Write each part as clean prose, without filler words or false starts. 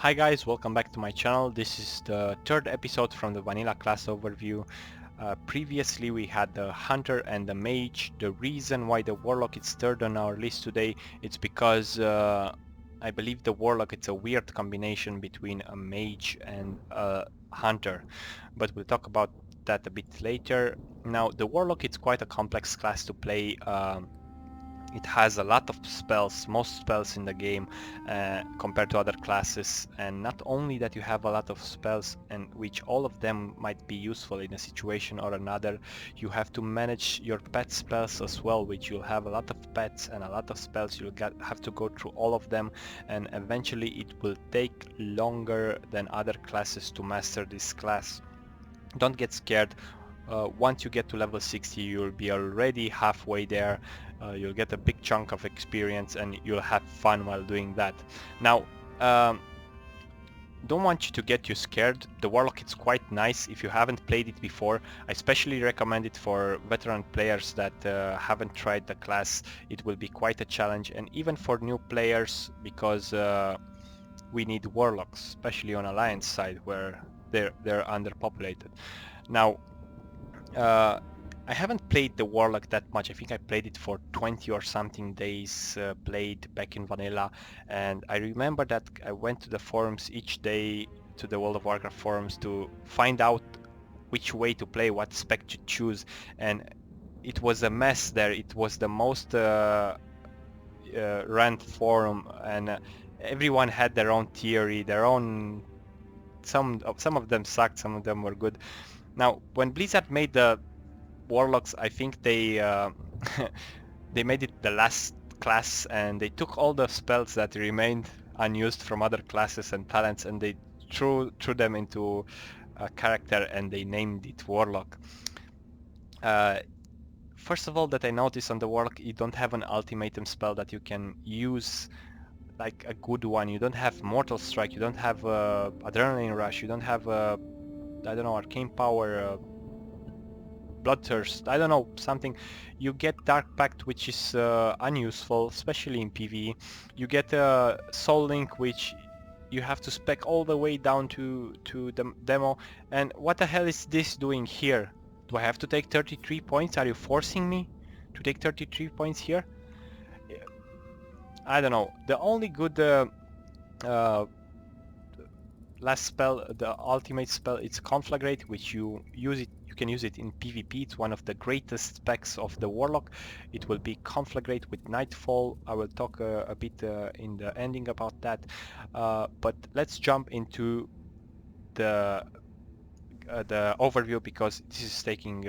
Hi guys, welcome back to my channel. This is the third episode from the vanilla class overview. Previously we had the hunter and the mage. The reason why the warlock is third on our list today, it's because I believe the warlock, it's a weird combination between a mage and a hunter, but we'll talk about that a bit later. Now the warlock, it's quite a complex class to play. It has a lot of spells, most spells in the game compared to other classes, and not only that you have a lot of spells and which all of them might be useful in a situation or another, you have to manage your pet spells as well, which you'll have a lot of pets and a lot of spells. You'll have to go through all of them, and eventually it will take longer than other classes to master this class. Don't get scared. Once you get to level 60, you'll be already halfway there. You'll get a big chunk of experience and you'll have fun while doing that. Now, don't want you to get you scared. The Warlock is quite nice. If you haven't played it before, I especially recommend it for veteran players that haven't tried the class. It will be quite a challenge, and even for new players, because we need Warlocks, especially on Alliance side where they're underpopulated. Now, I haven't played the Warlock that much. I think I played it for 20 or something days, played back in vanilla, and I remember that I went to the forums each day, to the World of Warcraft forums, to find out which way to play, what spec to choose, and it was a mess there. It was the most rant forum, and everyone had their own theory, their own... Some of them sucked, some of them were good. Now, when Blizzard made the Warlocks, I think they they made it the last class, and they took all the spells that remained unused from other classes and talents, and they threw them into a character, and they named it Warlock. First of all, that I noticed on the Warlock, you don't have an ultimatum spell that you can use, like a good one. You don't have Mortal Strike, you don't have Adrenaline Rush, you don't have I don't know, Arcane Power, Bloodthirst, I don't know, something. You get Dark Pact, which is unuseful, especially in PvE. You get Soul Link, which you have to spec all the way down to the demo. And what the hell is this doing here? Do I have to take 33 points? Are you forcing me to take 33 points here? I don't know. The only good last spell, the ultimate spell, it's Conflagrate, which you can use it in PvP. It's one of the greatest specs of the Warlock. It will be Conflagrate with Nightfall. I will talk a bit in the ending about that. But let's jump into the overview, because this is taking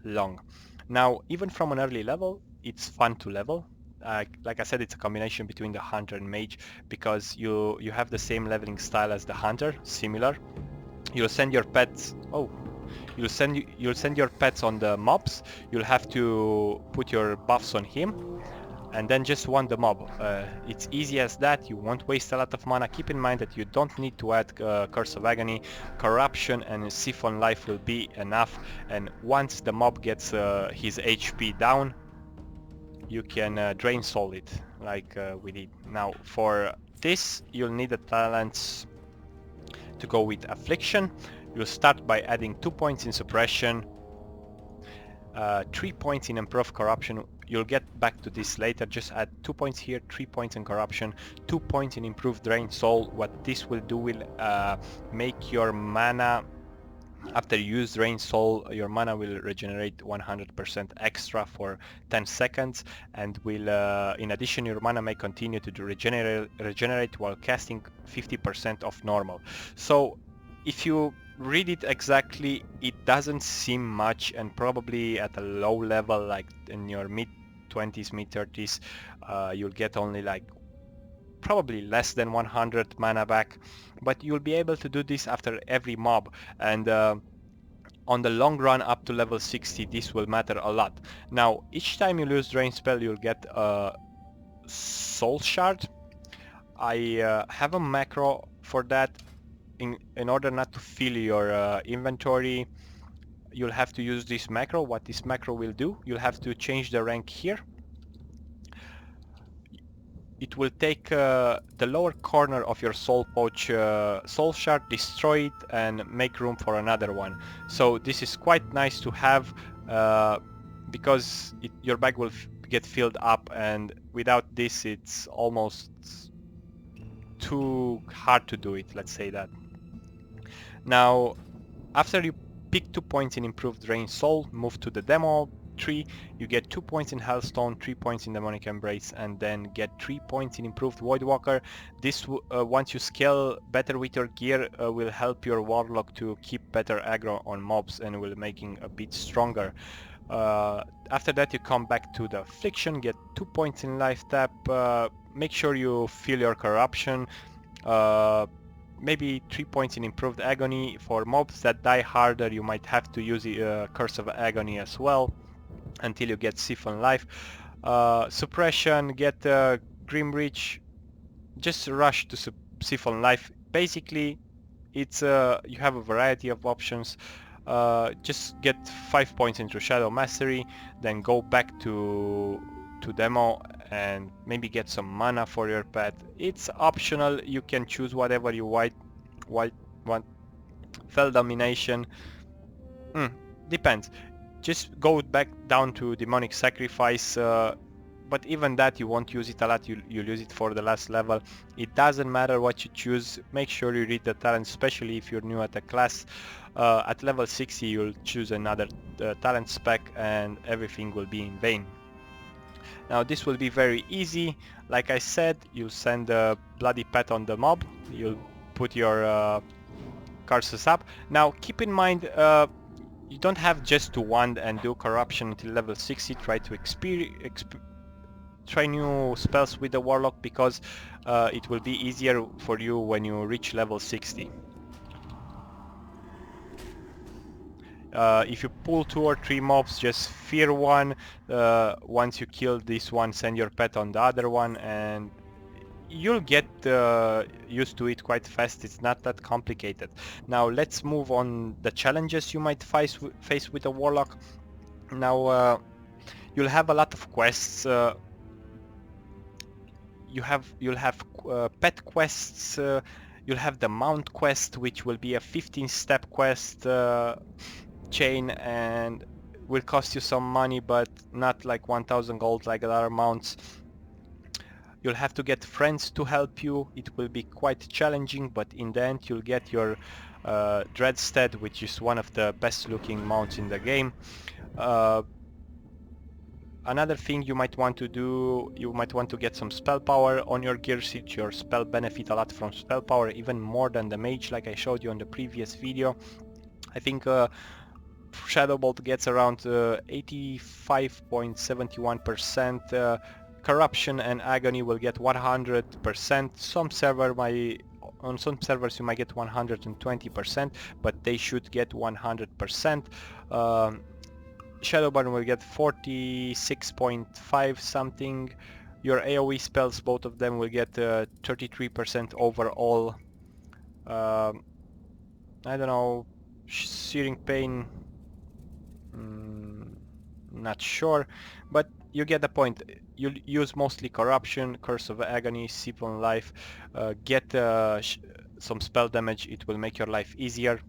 long. Now, even from an early level, it's fun to level. Like I said, it's a combination between the hunter and mage, because you have the same leveling style as the hunter, similar. You'll send your pets. Oh, you'll send your pets on the mobs. You'll have to put your buffs on him, and then just one the mob. It's easy as that. You won't waste a lot of mana. Keep in mind that you don't need to add Curse of Agony. Corruption and Siphon Life will be enough, and once the mob gets his HP down, you can Drain Soul it, like we did. Now, for this, you'll need the talents to go with Affliction. You'll start by adding 2 points in Suppression, 3 points in Improve Corruption. You'll get back to this later. Just add 2 points here, 3 points in Corruption, 2 points in Improved Drain Soul. What this will do will make your mana, after you use Drain Soul, your mana will regenerate 100% extra for 10 seconds, and will, in addition, your mana may continue to regenerate while casting 50% of normal. So if you read it exactly, it doesn't seem much, and probably at a low level, like in your mid-20s, mid-30s, you'll get only like probably less than 100 mana back, but you'll be able to do this after every mob, and on the long run up to level 60 this will matter a lot. Now, each time you lose Drain Spell, you'll get a Soul Shard. I have a macro for that. In order not to fill your inventory, you'll have to use this macro. What this macro will do, you'll have to change the rank here. it will take the lower corner of your soul pouch soul shard, destroy it, and make room for another one. So this is quite nice to have because your bag will get filled up, and without this it's almost too hard to do it, let's say that. Now, after you pick 2 points in improved range soul, move to the demo tree, you get 2 points in Hellstone, 3 points in Demonic Embrace, and then get 3 points in improved Voidwalker. This, once you scale better with your gear, will help your Warlock to keep better aggro on mobs and will making a bit stronger. After that you come back to the Affliction, get 2 points in life tap, make sure you fill your corruption, maybe 3 points in improved agony. For mobs that die harder you might have to use Curse of Agony as well until you get Siphon Life. Suppression, get Grim Reach, just rush to Siphon Life. Basically it's you have a variety of options. Just get 5 points into Shadow Mastery, then go back to demo and maybe get some mana for your pet. It's optional, you can choose whatever you want. Fel Domination, depends. Just go back down to Demonic Sacrifice, but even that you won't use it a lot, you'll use it for the last level. It doesn't matter what you choose, make sure you read the talent, especially if you're new at the class. At level 60 you'll choose another talent spec and everything will be in vain. Now this will be very easy. Like I said, you'll send a bloody pet on the mob, you'll put your curses up. Now keep in mind, you don't have just to wand and do corruption until level 60. Try to try new spells with the Warlock because it will be easier for you when you reach level 60. If you pull 2 or 3 mobs, just fear one. Once you kill this one, send your pet on the other one and you'll get used to it quite fast. It's not that complicated. Now let's move on the challenges you might face with a Warlock. Now you'll have a lot of quests. You'll have pet quests. You'll have the mount quest, which will be a 15-step quest chain and will cost you some money, but not like 1000 gold like other mounts. You'll have to get friends to help you. It will be quite challenging, but in the end you'll get your Dreadstead, which is one of the best looking mounts in the game. Another thing you might want to do, you might want to get some spell power on your gear sheet. Your spell benefit a lot from spell power, even more than the mage, like I showed you on the previous video. I think Shadowbolt gets around 85.71%. Corruption and Agony will get 100%. On some servers you might get 120%, but they should get 100%. Shadowburn will get 46.5 something. Your AoE spells, both of them will get 33% overall. I don't know, Searing Pain, not sure, but you get the point. You'll use mostly Corruption, Curse of Agony, Siphon Life, get some spell damage, it will make your life easier.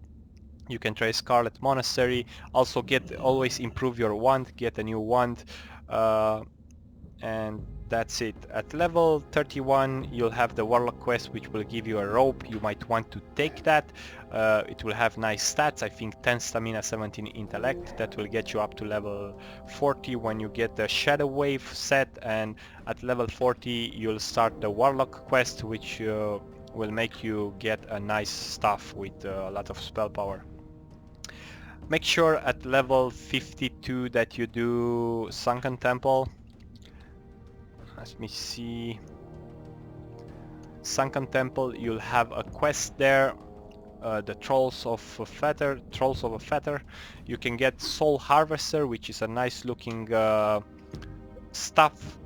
You can try Scarlet Monastery, also always improve your wand, get a new wand, and that's it. At level 31 you'll have the Warlock quest, which will give you a robe. You might want to take that. It will have nice stats, I think 10 stamina, 17 intellect. That will get you up to level 40 when you get the Shadow Wave set, and at level 40 you'll start the Warlock quest, which will make you get a nice stuff with a lot of spell power. Make sure at level 52 that you do Sunken Temple. Let me see. Sunken Temple, you'll have a quest there, the Trolls of a Fetter. You can get Soul Harvester, which is a nice looking stuff.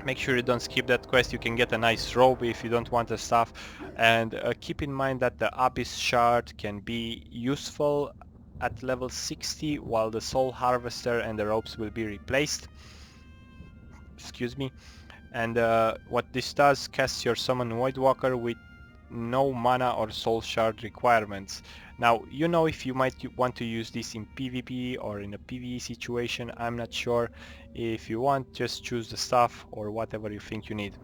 Make sure you don't skip that quest. You can get a nice robe if you don't want the stuff. And keep in mind that the Abyss Shard can be useful at level 60, while the Soul Harvester and the robes will be replaced. Excuse me. And what this does, casts your summon Voidwalker with no mana or soul shard requirements. Now, you know, if you might want to use this in PvP or in a PvE situation, I'm not sure. If you want, just choose the stuff or whatever you think you need.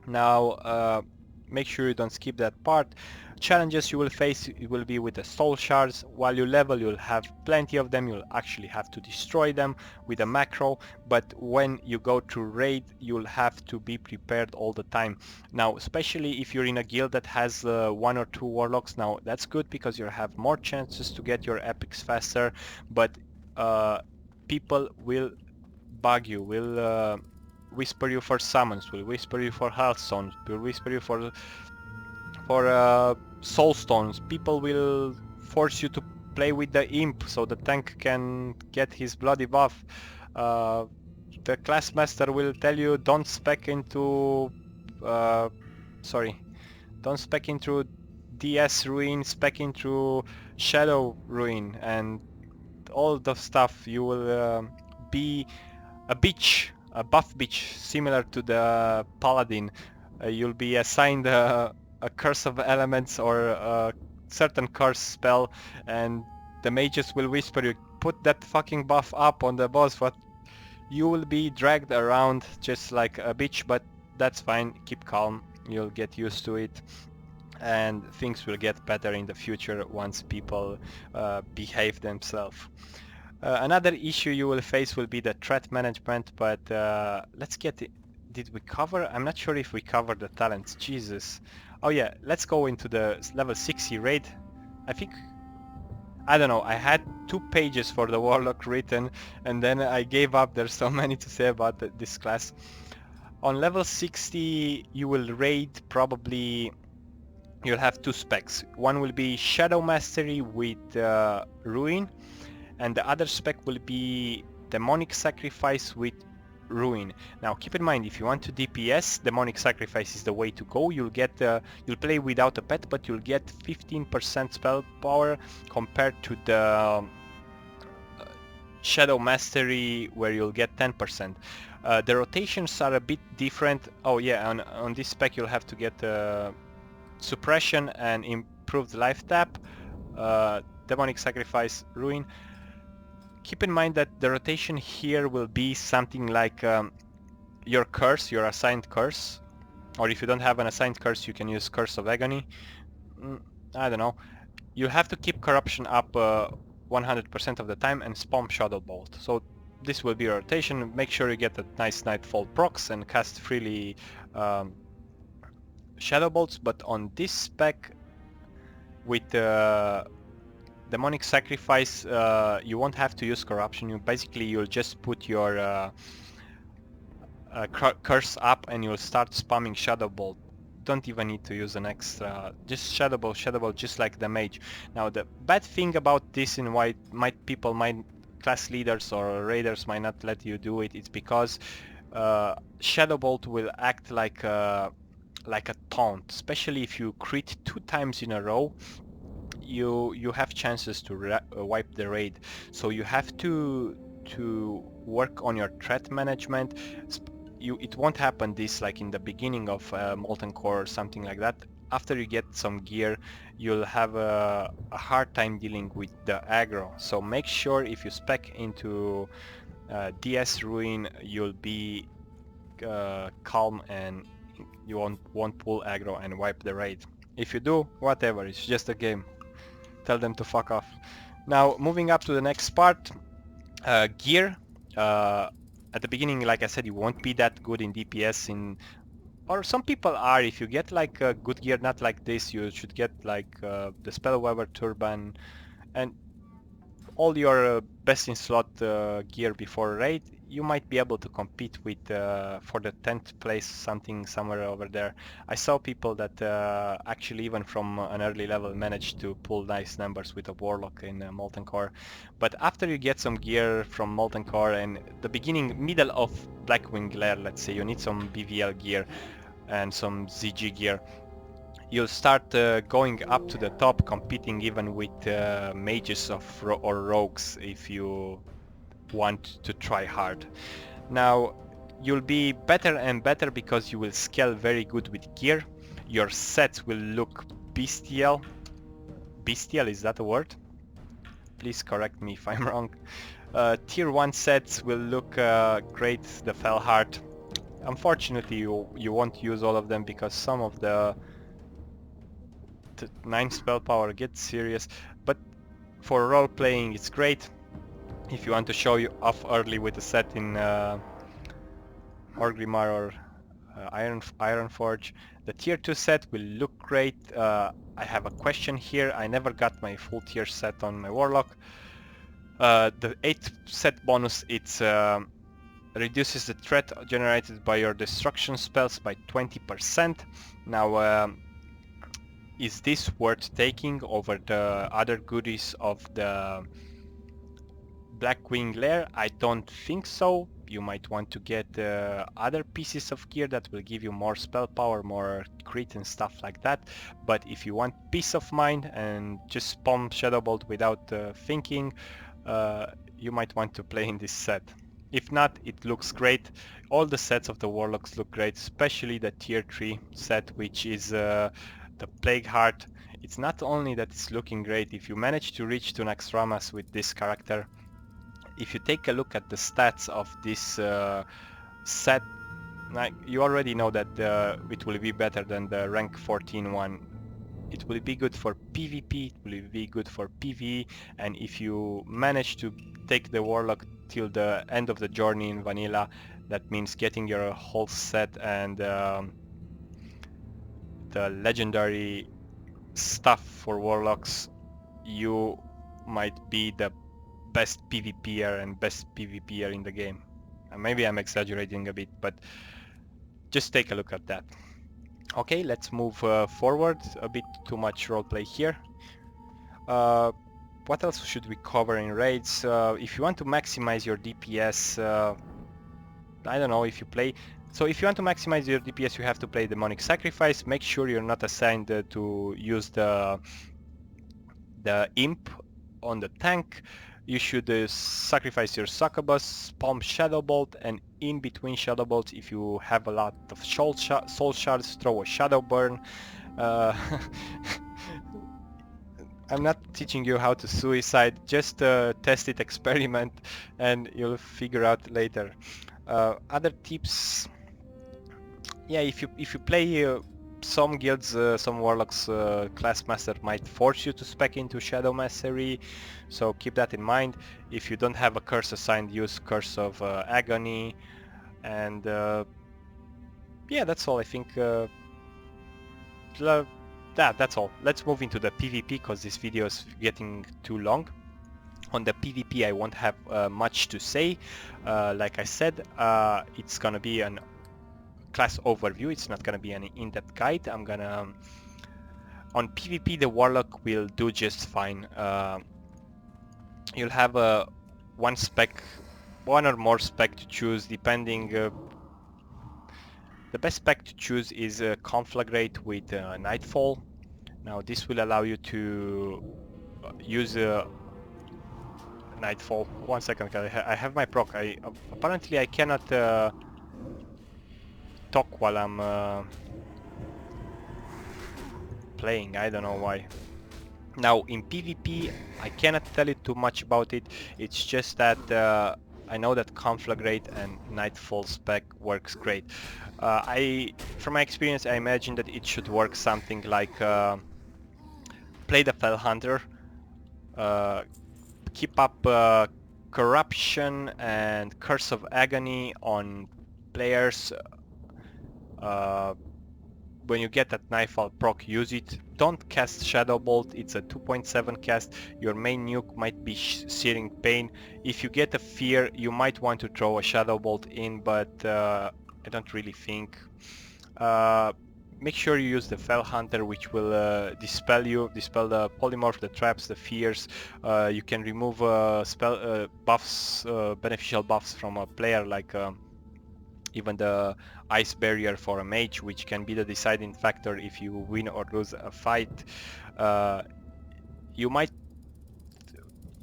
Now, make sure you don't skip that part. Challenges you will face, it will be with the soul shards. While you level, you'll have plenty of them. You'll actually have to destroy them with a macro, but when you go to raid, you'll have to be prepared all the time. Now, especially if you're in a guild that has 1 or 2 warlocks, now that's good because you'll have more chances to get your epics faster, but people will bug you, will whisper you for summons, will whisper you for healthstones, will whisper you for soul stones. People will force you to play with the imp so the tank can get his bloody buff. The class master will tell you don't spec into don't spec into DS ruin, spec into shadow ruin and all the stuff. You will be a bitch, a buff bitch, similar to the paladin. You'll be assigned a curse of elements or a certain curse spell, and the mages will whisper you, put that fucking buff up on the boss. What? You will be dragged around just like a bitch, but that's fine. Keep calm. You'll get used to it, and things will get better in the future once people behave themselves. Another issue you will face will be the threat management, but let's get it. Did we cover? I'm not sure if we covered the talents. Jesus. Oh yeah, let's go into the level 60 raid. I think, I don't know, I had 2 pages for the Warlock written and then I gave up. There's so many to say about this class. On level 60 you will raid probably, you'll have 2 specs. One will be Shadow Mastery with Ruin, and the other spec will be Demonic Sacrifice with Ruin. Now keep in mind, if you want to DPS, Demonic Sacrifice is the way to go. You'll get you'll play without a pet, but you'll get 15% spell power compared to the Shadow Mastery where you'll get 10%. The rotations are a bit different. Oh yeah, on this spec you'll have to get Suppression and Improved Life Tap, Demonic Sacrifice, Ruin. Keep in mind that the rotation here will be something like your curse, your assigned curse, or if you don't have an assigned curse you can use Curse of Agony. I don't know. You have to keep corruption up 100% of the time and spam Shadow Bolt. So this will be your rotation. Make sure you get a nice Nightfall procs and cast freely Shadow Bolts, but on this spec with Demonic Sacrifice you won't have to use corruption. You'll just put your curse up and you'll start spamming Shadow Bolt. Don't even need to use an extra, just Shadow Bolt, just like the mage. Now the bad thing about this and why class leaders or raiders might not let you do it, it's because Shadow Bolt will act like a taunt, especially if you crit 2 times in a row. You have chances to wipe the raid, so you have to work on your threat management. It won't happen this like in the beginning of Molten Core or something like that. After you get some gear, you'll have a hard time dealing with the aggro. So make sure if you spec into DS Ruin, you'll be calm and you won't pull aggro and wipe the raid. If you do, whatever, it's just a game. Tell them to fuck off. Now moving up to the next part, gear. At the beginning, like I said, you won't be that good in DPS or some people are. If you get like good gear, not like this, you should get like the Spellweaver Turban and all your best in slot gear before raid. You might be able to compete with for the 10th place, somewhere over there. I saw people that actually even from an early level managed to pull nice numbers with a Warlock in Molten Core. But after you get some gear from Molten Core and the middle of Blackwing Glare, let's say, you need some BVL gear and some ZG gear. You'll start going up to the top, competing even with mages or rogues if you want to try hard. Now you'll be better and better because you will scale very good with gear. Your sets will look bestial. Bestial, is that a word? Please correct me if I'm wrong. Tier 1 sets will look great, the Felheart. Unfortunately, you won't use all of them because some of the 9 spell power gets serious, but for role playing it's great. If you want to show you off early with a set in Orgrimmar or Ironforge, the tier 2 set will look great. I have a question here. I never got my full tier set on my Warlock. The 8th set bonus, it's reduces the threat generated by your destruction spells by 20%. Now, is this worth taking over the other goodies of the Blackwing Lair? I don't think so. You might want to get other pieces of gear that will give you more spell power, more crit and stuff like that. But if you want peace of mind and just spam Shadow Bolt without thinking, you might want to play in this set. If not, it looks great. All the sets of the Warlocks look great, especially the tier 3 set, which is the Plague Heart. It's not only that it's looking great, if you manage to reach to Naxxramas with this character, if you take a look at the stats of this set, like, you already know that it will be better than the rank 14 one. It will be good for PvP, it will be good for PvE, and if you manage to take the Warlock till the end of the journey in vanilla, that means getting your whole set and the legendary stuff for Warlocks, you might be the best PvPer and best PvPer in the game. And maybe I'm exaggerating a bit, but just take a look at that. Okay, let's move forward. A bit too much roleplay here. What else should we cover in raids? If you want to maximize your DPS, I don't know if you play... So if you want to maximize your DPS, you have to play Demonic Sacrifice. Make sure you're not assigned to use the Imp on the tank. You should sacrifice your Succubus, spam Shadow Bolt, and in between Shadow Bolts, if you have a lot of soul shards, throw a Shadow Burn. I'm not teaching you how to suicide, just test it, experiment, and you'll figure out later. Other tips, yeah, if you play some guilds, some Warlocks, Class Master might force you to spec into Shadow Mastery, so keep that in mind. If you don't have a curse assigned, use Curse of Agony, and yeah, that's all I think. That's all. Let's move into the PvP, because this video is getting too long. On the PvP I won't have much to say. Like I said, it's gonna be an class overview, it's not gonna be an in-depth guide. I'm gonna... On PvP the Warlock will do just fine. You'll have one or more spec to choose depending... The best spec to choose is Conflagrate with Nightfall. Now this will allow you to use Nightfall. 1 second, I have my proc. Apparently I cannot talk while I'm playing. I don't know why. Now in PvP I cannot tell you too much about it. It's just that I know that Conflagrate and Nightfall spec works great. From my experience, I imagine that it should work something like play the Fell Hunter, keep up Corruption and Curse of Agony on players. When you get that Nightfall proc, use it. Don't cast Shadow Bolt, it's a 2.7 cast. Your main nuke might be Searing Pain. If you get a Fear, you might want to throw a Shadow Bolt in, but I don't really think. Make sure you use the Fell Hunter, which will dispel the polymorph, the traps, the fears. You can remove spell buffs, beneficial buffs from a player, like even the Ice Barrier for a mage, which can be the deciding factor if you win or lose a fight. You might,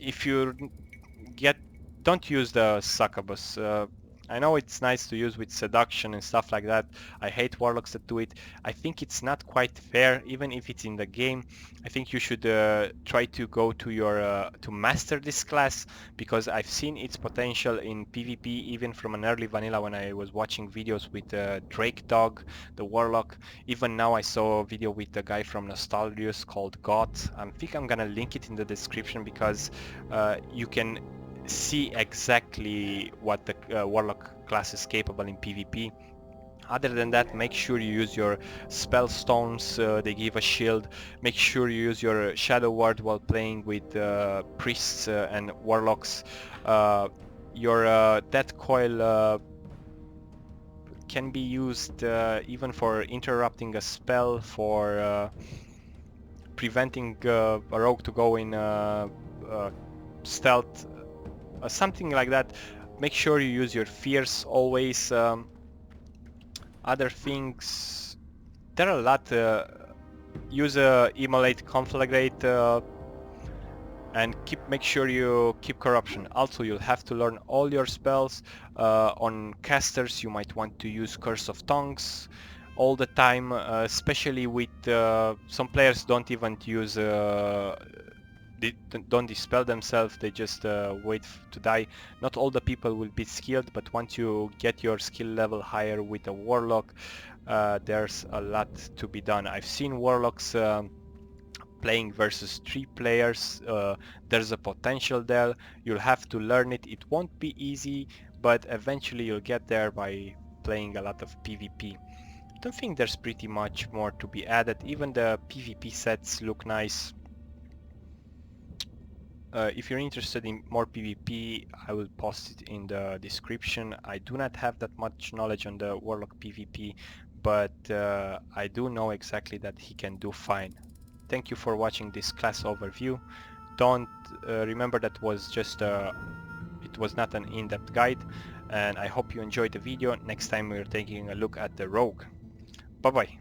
if you don't use the Succubus. I know it's nice to use with seduction and stuff like that. I hate warlocks that do it. I think it's not quite fair, even if it's in the game. I think you should try to go to your to master this class, because I've seen its potential in PvP even from an early vanilla when I was watching videos with Drake Dog, the warlock. Even now I saw a video with a guy from Nostalgius called Goth. I think I'm gonna link it in the description, because you can see exactly what the Warlock class is capable in PvP. Other than that, make sure you use your spell stones, they give a shield. Make sure you use your shadow ward while playing with priests and warlocks. Your death coil can be used even for interrupting a spell, for preventing a rogue to go in stealth, something like that. Make sure you use your fears always. Other things, there are a lot. Use immolate, conflagrate, and make sure you keep corruption. Also, you'll have to learn all your spells. On casters, you might want to use Curse of Tongues all the time, especially with some players don't even use they don't dispel themselves, they just wait to die. Not all the people will be skilled, but once you get your skill level higher with a warlock, there's a lot to be done. I've seen warlocks playing versus 3 players. There's a potential there. You'll have to learn it. It won't be easy, but eventually you'll get there by playing a lot of PvP. I don't think there's pretty much more to be added. Even the PvP sets look nice. If you're interested in more PvP, I will post it in the description. I do not have that much knowledge on the Warlock PvP, but I do know exactly that he can do fine. Thank you for watching this class overview. Don't remember that was just it was not an in-depth guide, and I hope you enjoyed the video. Next time we're taking a look at the rogue. Bye bye.